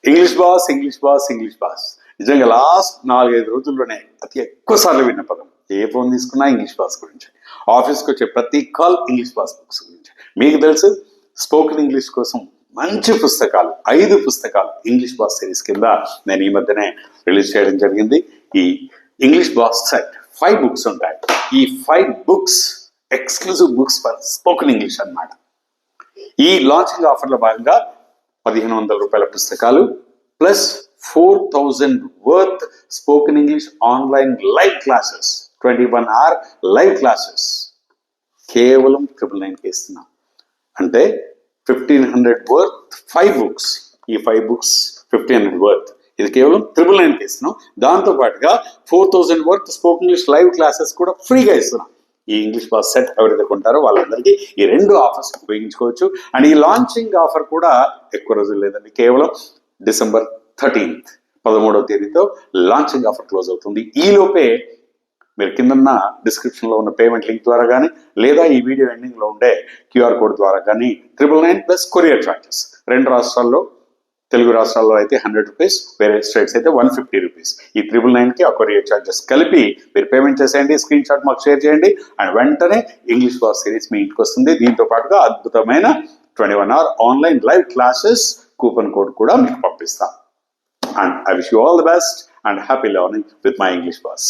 English boss English boss English boss నిజంగా last 4-5 రోజుల్లోనే అతి ఎక్కువ సార్లు విన్న పదం. ఏ ఫోన్ తీసుకున్నా ఇంగ్లీష్ బాస్ గురించి, ఆఫీస్కి వచ్చే ప్రతి కాల్ ఇంగ్లీష్ బాస్ బుక్స్ గురించి. మీకు తెలుసు, స్పోకెన్ ఇంగ్లీష్ కోసం మంచి పుస్తకాలు 5 పుస్తకాలు ఇంగ్లీష్ బాస్ సిరీస్ కింద నేను ఈ మధ్యనే రిలీజ్ చేయడం జరిగింది. ఈ ఇంగ్లీష్ బాస్ సెట్ 5 బుక్స్ ఉంటాయి. ఈ 5 books exclusive books for spoken English అన్నమాట. ఈ లాంచింగ్ ఆఫర్లో భాగంగా 1500 రూపాయల పుస్తకాలు plus 4000 worth spoken English online live classes, 21 hour live classes కేవలం 999కి ఇస్తున్నాం. అంటే 1500 వర్త్ 5 బుక్స్. ఈ 5 బుక్స్ 1500 వర్త్, ఇది కేవలం 999కి ఇస్తున్నాం. దాంతో పాటుగా 4000 worth spoken English live classes కూడా ఫ్రీగా ఇస్తున్నాం. ఈ ఇంగ్లీష్ బాస్ సెట్ ఎవరైతే కొంటారో వాళ్ళందరికీ ఈ 2 ఆఫర్స్ ఉపయోగించుకోవచ్చు. అండ్ ఈ లాంచింగ్ ఆఫర్ కూడా ఎక్కువ రోజులు లేదండి, కేవలం December 13th 13వ తేదీతో లాంచింగ్ ఆఫర్ క్లోజ్ అవుతుంది. ఈ లోపే మీరు కిందన్న డిస్క్రిప్షన్లో ఉన్న పేమెంట్ లింక్ ద్వారా కానీ లేదా ఈ వీడియో ఎండింగ్లో ఉండే QR కోడ్ ద్వారా కానీ 999 ప్లస్ కొరియర్ ఛార్జెస్. 2 రాష్ట్రాల్లో, తెలుగు రాష్ట్రాల్లో అయితే 100 రూపీస్, వేరే స్టేట్స్ అయితే 150 రూపీస్. ఈ 999కి ఆ కొరియర్ ఛార్జెస్ కలిపి మీరు పేమెంట్ చేసేయండి, స్క్రీన్ షాట్ మాకు షేర్ చేయండి, అండ్ వెంటనే ఇంగ్లీష్ బాస్ సిరీస్ మీ ఇంటికి వస్తుంది. దీంతో పాటుగా అద్భుతమైన 21 hour online live classes coupon code కూడా మీకు పంపిస్తాం. And I wish you all the best and happy learning with my English boss.